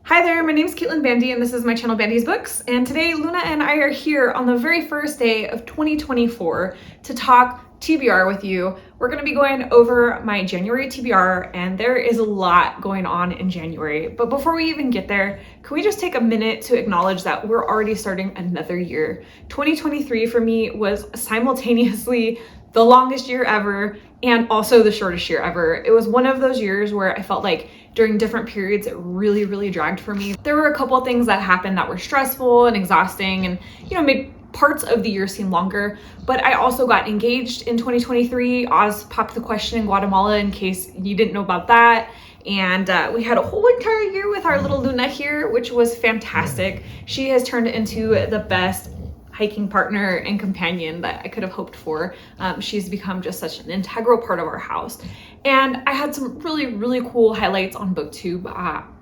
Hi there, my name is Caitlin Bandy and this is my channel Bandy's Books, and today Luna and I are here on the very first day of 2024 to talk TBR with you. We're going to be going over my January TBR, and there is a lot going on in January. But before we even get there, can we just take a minute to acknowledge that we're already starting another year? 2023 for me was simultaneously the longest year ever and also the shortest year ever. It was one of those years where I felt like during different periods it really dragged for me. There were a couple of things that happened that were stressful and exhausting and made parts of the year seem longer, but I also got engaged in 2023. Oz popped the question in Guatemala in case you didn't know about that. And we had a whole entire year with our little Luna here, which was fantastic. She has turned into the best hiking partner and companion that I could have hoped for. She's become just such an integral part of our house. And I had some really cool highlights on BookTube.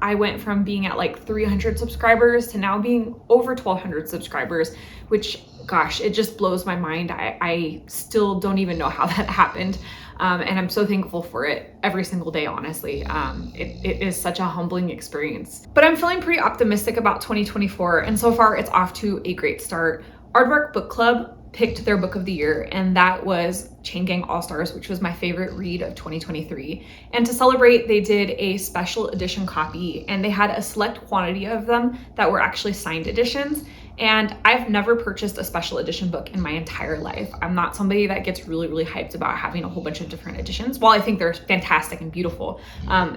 I went from being at like 300 subscribers to now being over 1,200 subscribers, which, gosh, it just blows my mind. I still don't even know how that happened. And I'm so thankful for it every single day, honestly. It is such a humbling experience. But I'm feeling pretty optimistic about 2024, and so far it's off to a great start. Aardvark Book Club picked their book of the year, and that was Chain Gang All-Stars, which was my favorite read of 2023. And to celebrate, they did a special edition copy, and they had a select quantity of them that were actually signed editions. And I've never purchased a special edition book in my entire life. I'm not somebody that gets really hyped about having a whole bunch of different editions. While I think they're fantastic and beautiful,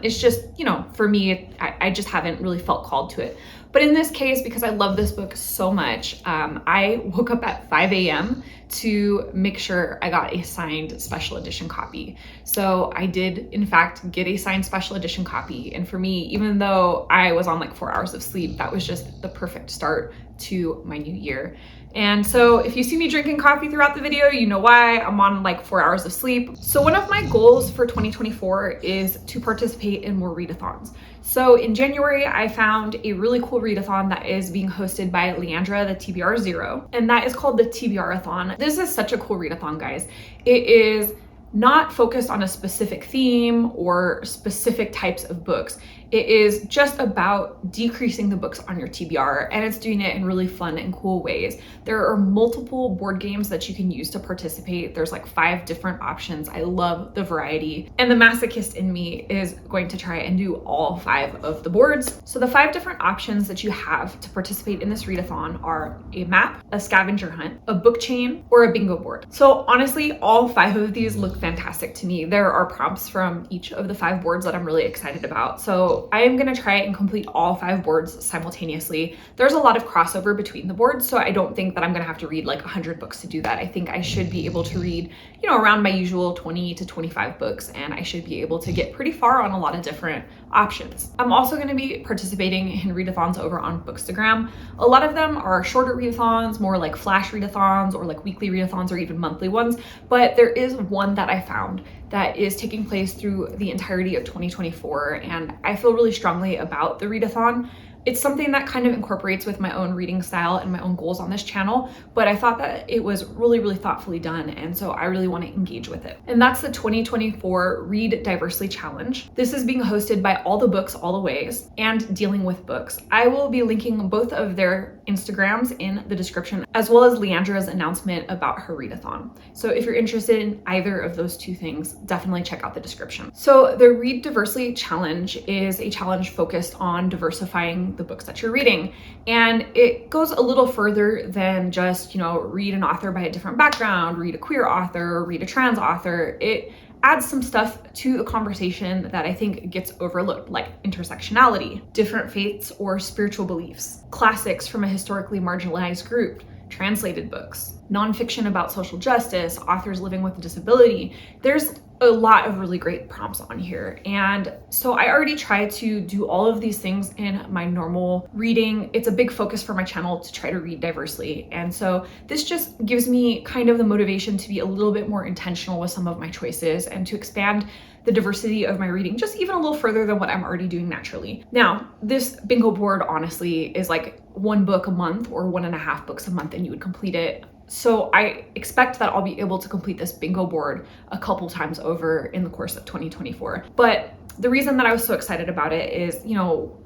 it's just, for me, I just haven't really felt called to it. But in this case, because I love this book so much, I woke up at 5 a.m. to make sure I got a signed special edition copy. So I did, in fact, get a signed special edition copy. And for me, even though I was on like 4 hours of sleep, that was just the perfect start to my new year. And so if you see me drinking coffee throughout the video, you know why. I'm on like 4 hours of sleep. So one of my goals for 2024 is to participate in more readathons. So in January, I found a really cool readathon that is being hosted by Leandra, the TBR Zero, and that is called the TBRathon. This is such a cool readathon, guys. It is not focused on a specific theme or specific types of books. It is just about decreasing the books on your TBR, and it's doing it in really fun and cool ways. There are multiple board games that you can use to participate. There's like 5 different options. I love the variety, and the masochist in me is going to try and do all 5 of the boards. So the 5 different options that you have to participate in this readathon are a map, a scavenger hunt, a book chain, or a bingo board. So honestly, all 5 of these look fantastic to me. There are prompts from each of the 5 boards that I'm really excited about. So I am going to try and complete all 5 boards simultaneously. There's a lot of crossover between the boards, so I don't think that I'm going to have to read like 100 books to do that. I think I should be able to read, around my usual 20 to 25 books, and I should be able to get pretty far on a lot of different options. I'm also going to be participating in readathons over on Bookstagram. A lot of them are shorter readathons, more like flash readathons or like weekly readathons or even monthly ones, but there is one that I found that is taking place through the entirety of 2024, and I feel really strongly about the readathon. It's something that kind of incorporates with my own reading style and my own goals on this channel, but I thought that it was really thoughtfully done, and so I really want to engage with it. And that's the 2024 Read Diversely Challenge. This is being hosted by All the Books, All the Ways, and Dealing with Books. I will be linking both of their Instagrams in the description, as well as Leandra's announcement about her readathon. So if you're interested in either of those 2 things, definitely check out the description. So the Read Diversely Challenge is a challenge focused on diversifying the books that you're reading, and it goes a little further than just read an author by a different background, read a queer author, read a trans author. It adds some stuff to the conversation that I think gets overlooked, like intersectionality, different faiths or spiritual beliefs, classics from a historically marginalized group, translated books, nonfiction about social justice, authors living with a disability. There's a lot of really great prompts on here. And so I already try to do all of these things in my normal reading. It's a big focus for my channel to try to read diversely. And so this just gives me kind of the motivation to be a little bit more intentional with some of my choices and to expand the diversity of my reading just even a little further than what I'm already doing naturally. Now, this bingo board honestly is like 1 book a month or 1.5 books a month, and you would complete it So I expect that I'll be able to complete this bingo board a couple times over in the course of 2024. But the reason that I was so excited about it is,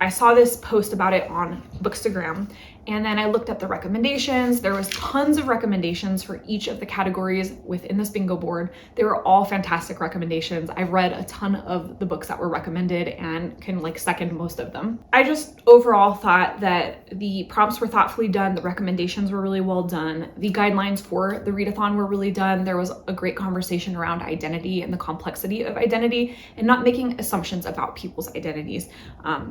I saw this post about it on Bookstagram, and then I looked at the recommendations. There was tons of recommendations for each of the categories within this bingo board. They were all fantastic recommendations. I've read a ton of the books that were recommended and can second most of them. I just overall thought that the prompts were thoughtfully done. The recommendations were really well done. The guidelines for the readathon were really done. There was a great conversation around identity and the complexity of identity and not making assumptions about people's identities.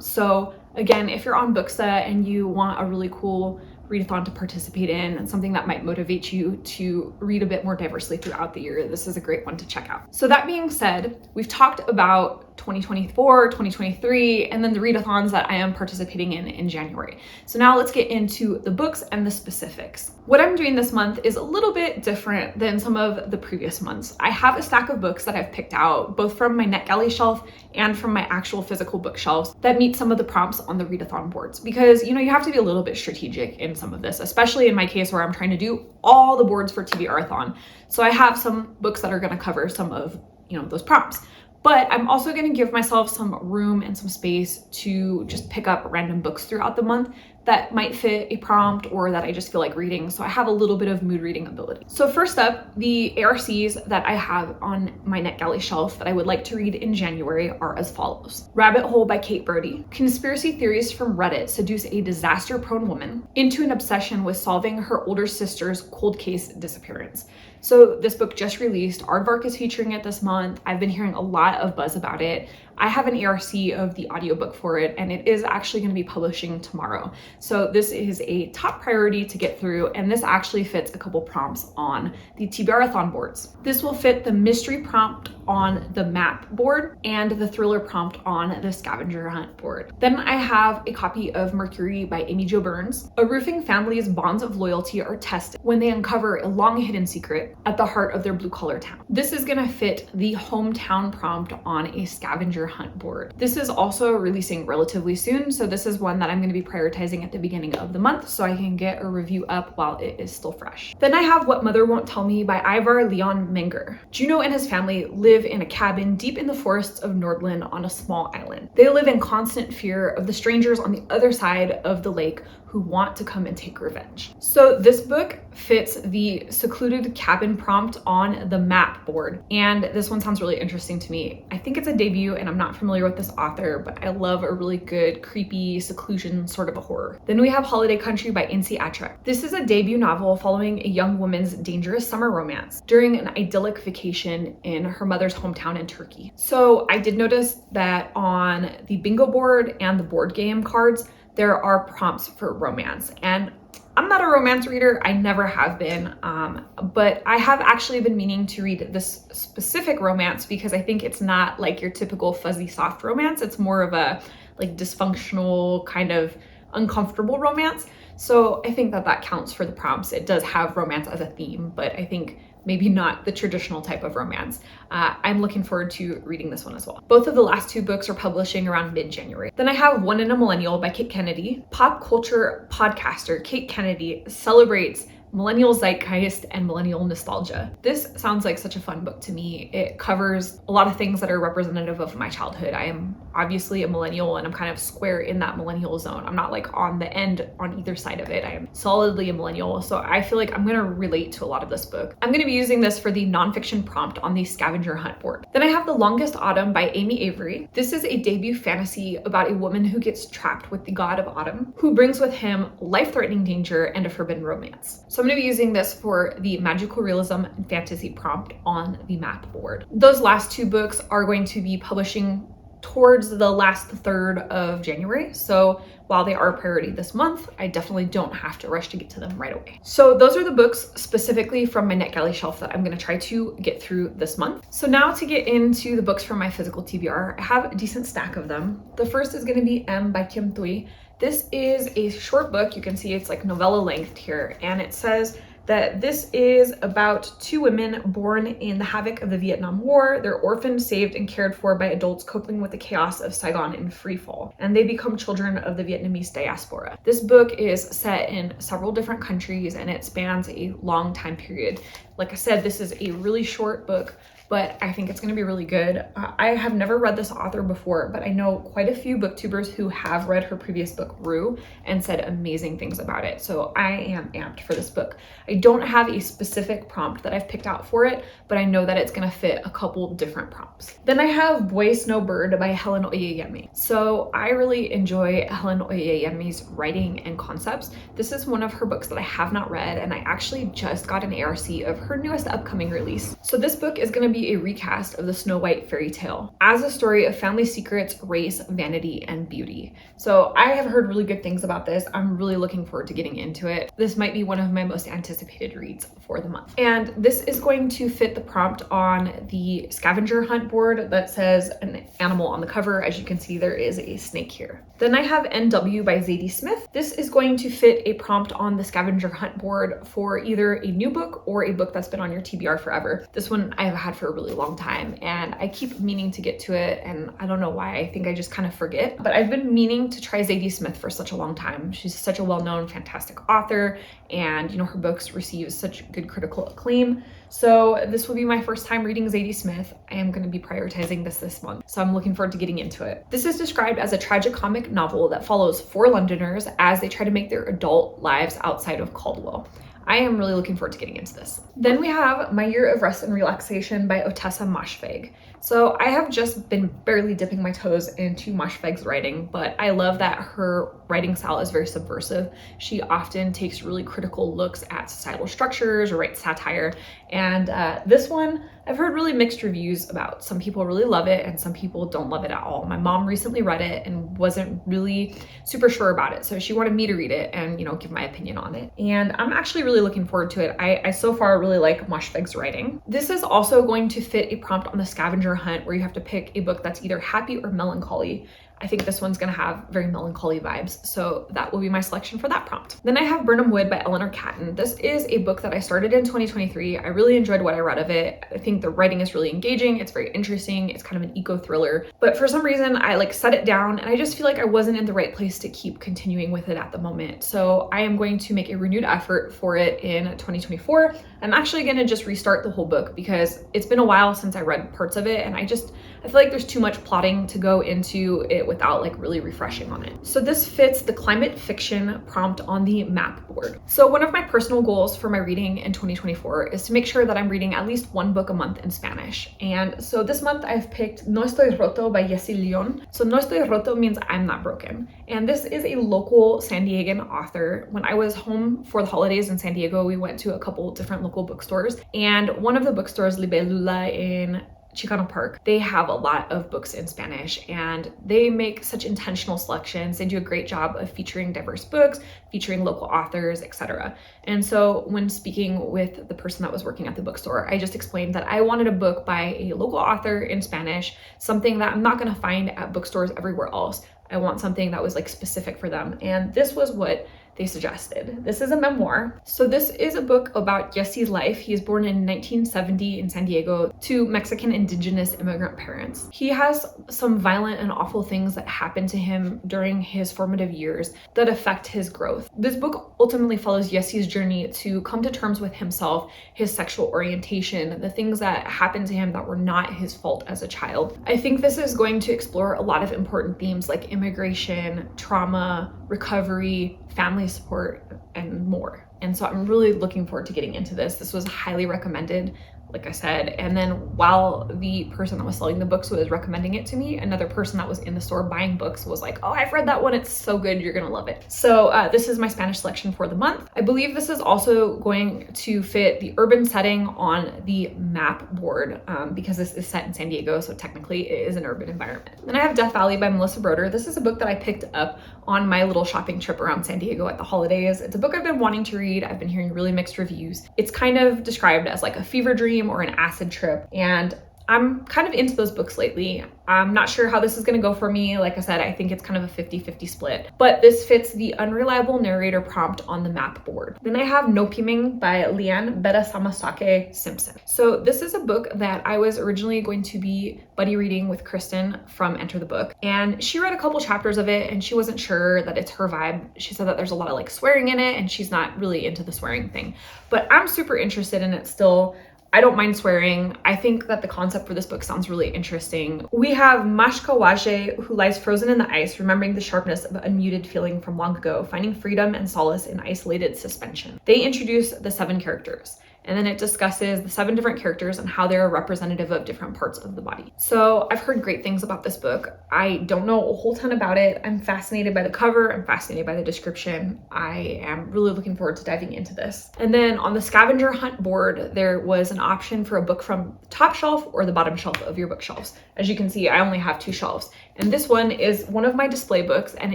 So again, if you're on Booksta and you want a really cool readathon to participate in and something that might motivate you to read a bit more diversely throughout the year, this is a great one to check out. So that being said, we've talked about 2024, 2023, and then the readathons that I am participating in January. So now let's get into the books and the specifics. What I'm doing this month is a little bit different than some of the previous months. I have a stack of books that I've picked out, both from my Netgalley shelf and from my actual physical bookshelves, that meet some of the prompts on the readathon boards. Because, you have to be a little bit strategic in some of this, especially in my case where I'm trying to do all the boards for TBRathon. So I have some books that are going to cover some of, those prompts. But I'm also going to give myself some room and some space to just pick up random books throughout the month that might fit a prompt or that I just feel like reading. So I have a little bit of mood reading ability. So first up, the ARCs that I have on my Netgalley shelf that I would like to read in January are as follows. Rabbit Hole by Kate Brody. Conspiracy theories from Reddit seduce a disaster-prone woman into an obsession with solving her older sister's cold case disappearance. So this book just released. Aardvark is featuring it this month. I've been hearing a lot of buzz about it. I have an ARC of the audiobook for it, and it is actually going to be publishing tomorrow. So this is a top priority to get through, and this actually fits a couple prompts on the TBRathon boards. This will fit the mystery prompt on the map board and the thriller prompt on the scavenger hunt board. Then I have a copy of Mercury by Amy Jo Burns. A roofing family's bonds of loyalty are tested when they uncover a long hidden secret at the heart of their blue-collar town. This is going to fit the hometown prompt on a scavenger hunt board. This is also releasing relatively soon, so this is one that I'm going to be prioritizing at the beginning of the month so I can get a review up while it is still fresh. Then I have What Mother Won't Tell Me by Ivar Leanne Menger. Juno and his family live in a cabin deep in the forests of Nordland on a small island. They live in constant fear of the strangers on the other side of the lake who want to come and take revenge. So this book fits the secluded cabin prompt on the map board, and this one sounds really interesting to me. I think it's a debut, and I'm not familiar with this author, but I love a really good creepy seclusion sort of a horror. Then we have Holiday Country by Inci Atrek. This is a debut novel following a young woman's dangerous summer romance during an idyllic vacation in her mother's hometown in Turkey. So I did notice that on the bingo board and the board game cards, there are prompts for romance, and I'm not a romance reader. I never have been, but I have actually been meaning to read this specific romance because I think it's not like your typical fuzzy soft romance. It's more of a dysfunctional kind of uncomfortable romance. So I think that counts for the prompts. It does have romance as a theme, but I think maybe not the traditional type of romance. I'm looking forward to reading this one as well. Both of the last two books are publishing around mid-January. Then I have One in a Millennial by Kate Kennedy. Pop culture podcaster Kate Kennedy celebrates millennial zeitgeist and millennial nostalgia. This sounds like such a fun book to me. It covers a lot of things that are representative of my childhood. I am obviously a millennial, and I'm kind of square in that millennial zone. I'm not on the end on either side of it. I am solidly a millennial, so I feel like I'm gonna relate to a lot of this book. I'm gonna be using this for the nonfiction prompt on the scavenger hunt board. Then I have The Longest Autumn by Amy Avery. This is a debut fantasy about a woman who gets trapped with the god of autumn, who brings with him life-threatening danger and a forbidden romance. So I'm gonna be using this for the magical realism and fantasy prompt on the map board. Those last two books are going to be publishing towards the last third of January. So while they are a priority this month, I definitely don't have to rush to get to them right away. So those are the books specifically from my Netgalley shelf that I'm gonna try to get through this month. So now to get into the books from my physical TBR, I have a decent stack of them. The first is gonna be M by Thuy. This is a short book. You can see it's novella length here, and it says that this is about two women born in the havoc of the Vietnam War. They're orphaned, saved, and cared for by adults coping with the chaos of Saigon in freefall, and they become children of the Vietnamese diaspora. This book is set in several different countries and it spans a long time period. Like I said, this is a really short book, but I think it's going to be really good. I have never read this author before, but I know quite a few booktubers who have read her previous book, Rue, and said amazing things about it. So I am amped for this book. I don't have a specific prompt that I've picked out for it, but I know that it's going to fit a couple different prompts. Then I have Boy Snowbird by Helen Oyeyemi. So I really enjoy Helen Oyeyemi's writing and concepts. This is one of her books that I have not read, and I actually just got an ARC of her newest upcoming release. So this book is going to be a recast of the Snow White fairy tale as a story of family secrets, race, vanity, and beauty. So I have heard really good things about this. I'm really looking forward to getting into it. This might be one of my most anticipated reads for the month. And this is going to fit the prompt on the scavenger hunt board that says an animal on the cover. As you can see, there is a snake here. Then I have NW by Zadie Smith. This is going to fit a prompt on the scavenger hunt board for either a new book or a book that's been on your TBR forever. This one I have had for a really long time and I keep meaning to get to it, and I don't know why. I think I just kind of forget, but I've been meaning to try Zadie Smith for such a long time. She's such a well-known, fantastic author, and you know, her books receive such good critical acclaim. So this will be my first time reading Zadie Smith. I am going to be prioritizing this month, so I'm looking forward to getting into it. This is described as a tragicomic novel that follows 4 Londoners as they try to make their adult lives outside of Caldwell. I am really looking forward to getting into this. Then we have My Year of Rest and Relaxation by Otessa Moshfegh. So I have just been barely dipping my toes into Moshfegh's writing, but I love that her writing style is very subversive. She often takes really critical looks at societal structures or writes satire. And this one, I've heard really mixed reviews about. Some people really love it and some people don't love it at all. My mom recently read it and wasn't really super sure about it. So she wanted me to read it and, you know, give my opinion on it. And I'm actually really looking forward to it. I so far really like Moshfegh's writing. This is also going to fit a prompt on the scavenger hunt where you have to pick a book that's either happy or melancholy. I think this one's gonna have very melancholy vibes, so that will be my selection for that prompt. Then I have Birnam by Eleanor Catton. This is a book that I started in 2023. I really enjoyed what I read of it. I think the writing is really engaging. It's very interesting. It's kind of an eco thriller, but for some reason I like set it down and I just feel like I wasn't in the right place to keep continuing with it at the moment. So I am going to make a renewed effort for it in 2024. I'm actually gonna just restart the whole book because it's been a while since I read parts of it and I feel like there's too much plotting to go into it without like really refreshing on it. So this fits the climate fiction prompt on the map board. So one of my personal goals for my reading in 2024 is to make sure that I'm reading at least 1 book a month in Spanish. And so this month I've picked No Estoy Roto by Jessie Leon. So No Estoy Roto means I'm not broken. And this is a local San Diegan author. When I was home for the holidays in San Diego, we went to a couple different local bookstores, and one of the bookstores, Libélula in Chicano Park, they have a lot of books in Spanish and they make such intentional selections. They do a great job of featuring diverse books, featuring local authors, etc. And so when speaking with the person that was working at the bookstore, I just explained that I wanted a book by a local author in Spanish, something that I'm not going to find at bookstores everywhere else. I want something that was like specific for them. And this was what they suggested. This is a memoir. So this is a book about Jesse's life. He is born in 1970 in San Diego to Mexican indigenous immigrant parents. He has some violent and awful things that happen to him during his formative years that affect his growth. This book ultimately follows Jesse's journey to come to terms with himself, his sexual orientation, the things that happened to him that were not his fault as a child. I think this is going to explore a lot of important themes like immigration, trauma, recovery, family support, and more. And so I'm really looking forward to getting into this. This was highly recommended, like I said. And then while the person that was selling the books was recommending it to me, another person that was in the store buying books was like, oh, I've read that one. It's so good. You're gonna love it. So this is my Spanish selection for the month. I believe this is also going to fit the urban setting on the map board because this is set in San Diego. So technically it is an urban environment. Then I have Death Valley by Melissa Broder. This is a book that I picked up on my little shopping trip around San Diego at the holidays. It's a book I've been wanting to read. I've been hearing really mixed reviews. It's kind of described as like a fever dream or an acid trip. And I'm kind of into those books lately. I'm not sure how this is going to go for me. Like I said, I think it's kind of a 50-50 split, but this fits the unreliable narrator prompt on the map board. Then I have Noopiming by Leanne, Betasamosake, Simpson. So this is a book that I was originally going to be buddy reading with Kristen from Enter the Book, and she read a couple chapters of it and she wasn't sure that it's her vibe. She said that there's a lot of like swearing in it and she's not really into the swearing thing, but I'm super interested in it still. I don't mind swearing. I think that the concept for this book sounds really interesting. We have Moshfegh, who lies frozen in the ice, remembering the sharpness of unmuted feeling from long ago, finding freedom and solace in isolated suspension. They introduce the 7 characters, and then it discusses the 7 different characters and how they're representative of different parts of the body. So I've heard great things about this book. I don't know a whole ton about it. I'm fascinated by the cover. I'm fascinated by the description. I am really looking forward to diving into this. And then on the scavenger hunt board, there was an option for a book from the top shelf or the bottom shelf of your bookshelves. As you can see, I only have 2 shelves. And this one is one of my display books, and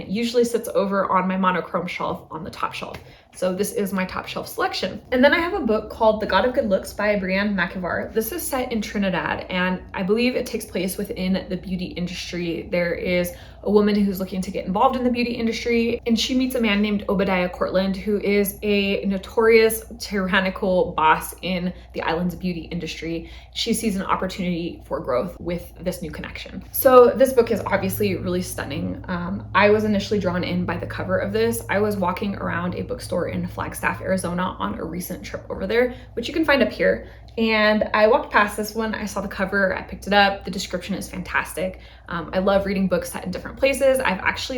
it usually sits over on my monochrome shelf on the top shelf. So this is my top shelf selection. And then I have a book called The God of Good Looks by Breanne. This is set in Trinidad, and I believe it takes place within the beauty industry. There is a woman who's looking to get involved in the beauty industry, and she meets a man named Obadiah Cortland, who is a notorious tyrannical boss in the island's beauty industry. She sees an opportunity for growth with this new connection. So this book is obviously really stunning. I was initially drawn in by the cover of this. I was walking around a bookstore in Flagstaff, Arizona on a recent trip over there, which you can find up here. And I walked past this one, I saw the cover, I picked it up. The description is fantastic. I love reading books set in different places.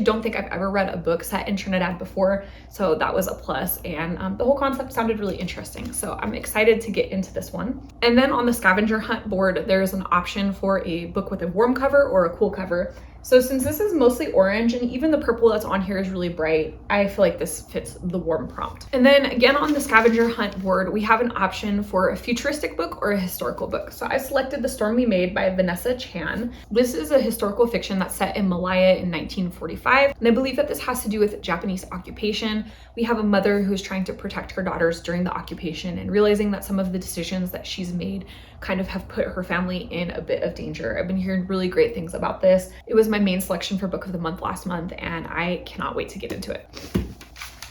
Don't think I've ever read a book set in Trinidad before, so that was a plus. And the whole concept sounded really interesting. So I'm excited to get into this one. And then on the scavenger hunt board, there's an option for a book with a warm cover or a cool cover. So since this is mostly orange and even the purple that's on here is really bright, I feel like this fits the warm prompt. And then again on the scavenger hunt board, we have an option for a futuristic book or a historical book. So I selected The Storm We Made by Vanessa Chan. This is a historical fiction that's set in Malaya in 1945. And I believe that this has to do with Japanese occupation. We have a mother who's trying to protect her daughters during the occupation and realizing that some of the decisions that she's made kind of have put her family in a bit of danger. I've been hearing really great things about this. It was my main selection for Book of the Month last month, and I cannot wait to get into it.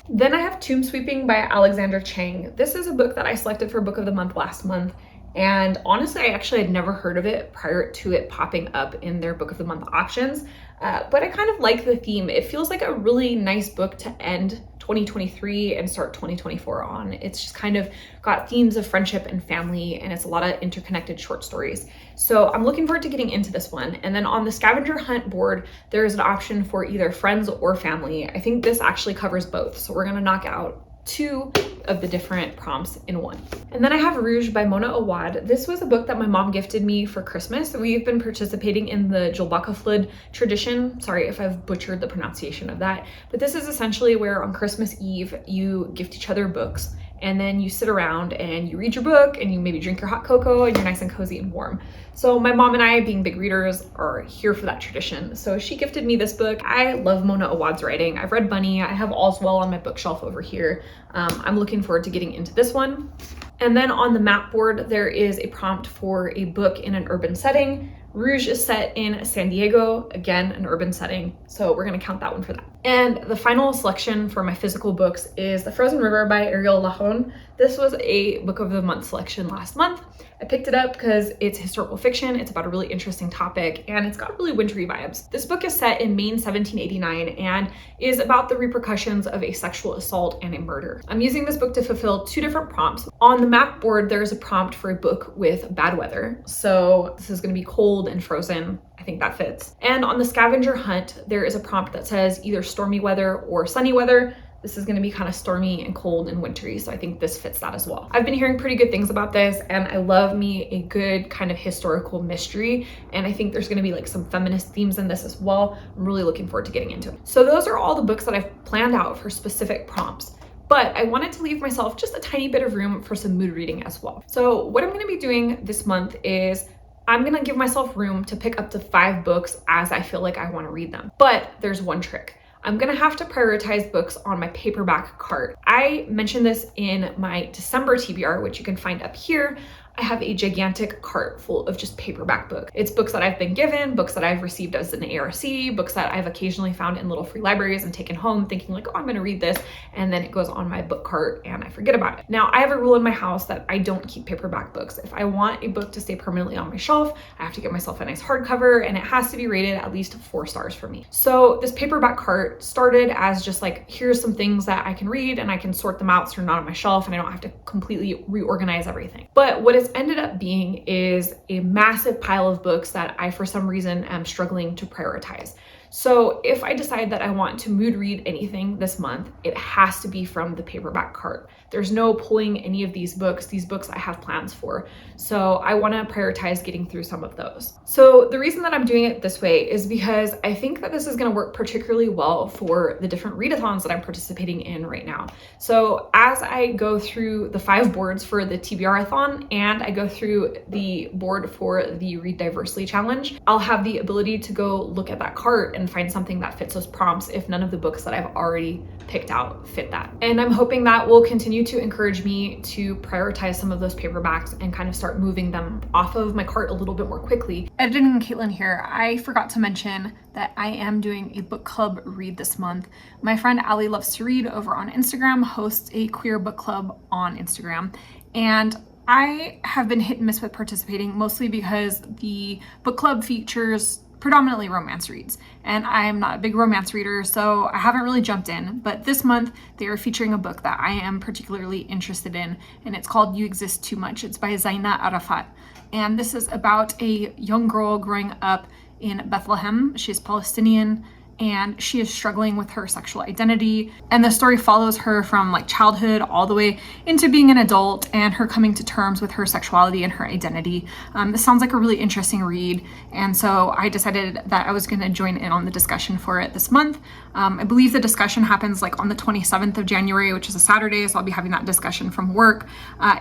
Then I have Tomb Sweeping by Alexander Chang. This is a book that I selected for Book of the Month last month, and honestly, I actually had never heard of it prior to it popping up in their Book of the Month options, but I kind of like the theme. It feels like a really nice book to end 2023 and start 2024 on. It's just kind of got themes of friendship and family, and it's a lot of interconnected short stories. So I'm looking forward to getting into this one. And then on the scavenger hunt board, there is an option for either friends or family. I think this actually covers both. So we're gonna knock out 2 of the different prompts in one. And then I have Rouge by Mona Awad. This was a book that my mom gifted me for Christmas. We've been participating in the Julbaka Flood tradition. Sorry if I've butchered the pronunciation of that, but this is essentially where on Christmas Eve, you gift each other books, and then you sit around and you read your book and you maybe drink your hot cocoa and you're nice and cozy and warm. So my mom and I, being big readers, are here for that tradition. So she gifted me this book. I love Mona Awad's writing. I've read Bunny. I have All's Well on my bookshelf over here. I'm looking forward to getting into this one. And then on the map board, there is a prompt for a book in an urban setting. Rouge is set in San Diego, again, an urban setting. So we're gonna count that one for that. And the final selection for my physical books is The Frozen River by Ariel Lahone. This was a Book of the Month selection last month. I picked it up because it's historical fiction, it's about a really interesting topic, and it's got really wintry vibes. This book is set in Maine 1789 and is about the repercussions of a sexual assault and a murder. I'm using this book to fulfill 2 different prompts. On the map board, there's a prompt for a book with bad weather. So this is gonna be cold and frozen. I think that fits. And on the scavenger hunt, there is a prompt that says either stormy weather or sunny weather. This is gonna be kind of stormy and cold and wintry, so I think this fits that as well. I've been hearing pretty good things about this, and I love me a good kind of historical mystery, and I think there's gonna be like some feminist themes in this as well. I'm really looking forward to getting into it. So those are all the books that I've planned out for specific prompts. But I wanted to leave myself just a tiny bit of room for some mood reading as well. So what I'm gonna be doing this month is I'm gonna give myself room to pick up to 5 books as I feel like I wanna read them. But there's one trick. I'm gonna have to prioritize books on my paperback cart. I mentioned this in my December TBR, which you can find up here. I have a gigantic cart full of just paperback books. It's books that I've been given, books that I've received as an ARC, books that I've occasionally found in little free libraries and taken home thinking like, oh, I'm gonna read this. And then it goes on my book cart and I forget about it. Now I have a rule in my house that I don't keep paperback books. If I want a book to stay permanently on my shelf, I have to get myself a nice hardcover and it has to be rated at least 4 stars for me. So this paperback cart started as just like, here's some things that I can read and I can sort them out so they're not on my shelf and I don't have to completely reorganize everything. But what it's ended up being is a massive pile of books that I, for some reason, am struggling to prioritize. So if I decide that I want to mood read anything this month, it has to be from the paperback cart. There's no pulling any of these books I have plans for. So I want to prioritize getting through some of those. So the reason that I'm doing it this way is because I think that this is going to work particularly well for the different readathons that I'm participating in right now. So as I go through the 5 boards for the TBRathon and I go through the board for the Read Diversely challenge, I'll have the ability to go look at that cart and find something that fits those prompts if none of the books that I've already picked out fit that. And I'm hoping that will continue to encourage me to prioritize some of those paperbacks and kind of start moving them off of my cart a little bit more quickly. Editing Caitlin here. I forgot to mention that I am doing a book club read this month. My friend Allie Loves to Read over on Instagram hosts a queer book club on Instagram. And I have been hit and miss with participating, mostly because the book club features predominantly romance reads, and I'm not a big romance reader, so I haven't really jumped in. But this month they are featuring a book that I am particularly interested in, and it's called You Exist Too Much. It's by Zaina Arafat, and this is about a young girl growing up in Bethlehem. She's Palestinian and she is struggling with her sexual identity, and the story follows her from like childhood all the way into being an adult and her coming to terms with her sexuality and her identity. This sounds like a really interesting read, and so I decided that I was going to join in on the discussion for it this month. I believe the discussion happens like on the 27th of January, which is a Saturday, so I'll be having that discussion from work.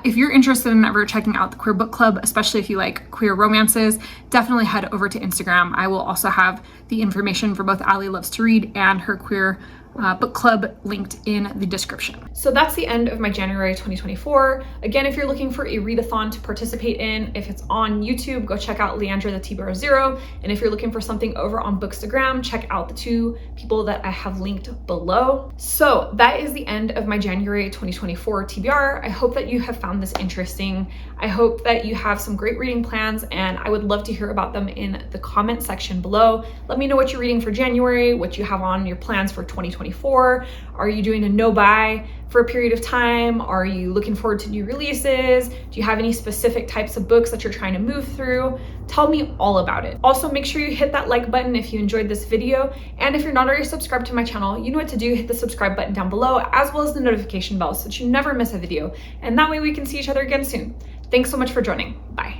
If you're interested in ever checking out the Queer Book Club, especially if you like queer romances, definitely head over to Instagram. I will also have the information for both Allie Loves to Read and her queer book club linked in the description. So that's the end of my January 2024. Again, if you're looking for a readathon to participate in, if it's on YouTube, go check out Leandra the TBR 0. And if you're looking for something over on Bookstagram, check out the 2 people that I have linked below. So that is the end of my January 2024 TBR. I hope that you have found this interesting. I hope that you have some great reading plans, and I would love to hear about them in the comment section below. Let me know what you're reading for January, what you have on your plans for 2024. Are you doing a no buy for a period of time? Are you looking forward to new releases? Do you have any specific types of books that you're trying to move through? Tell me all about it. Also, make sure you hit that like button if you enjoyed this video. And if you're not already subscribed to my channel, you know what to do. Hit the subscribe button down below, as well as the notification bell so that you never miss a video. And that way we can see each other again soon. Thanks so much for joining. Bye.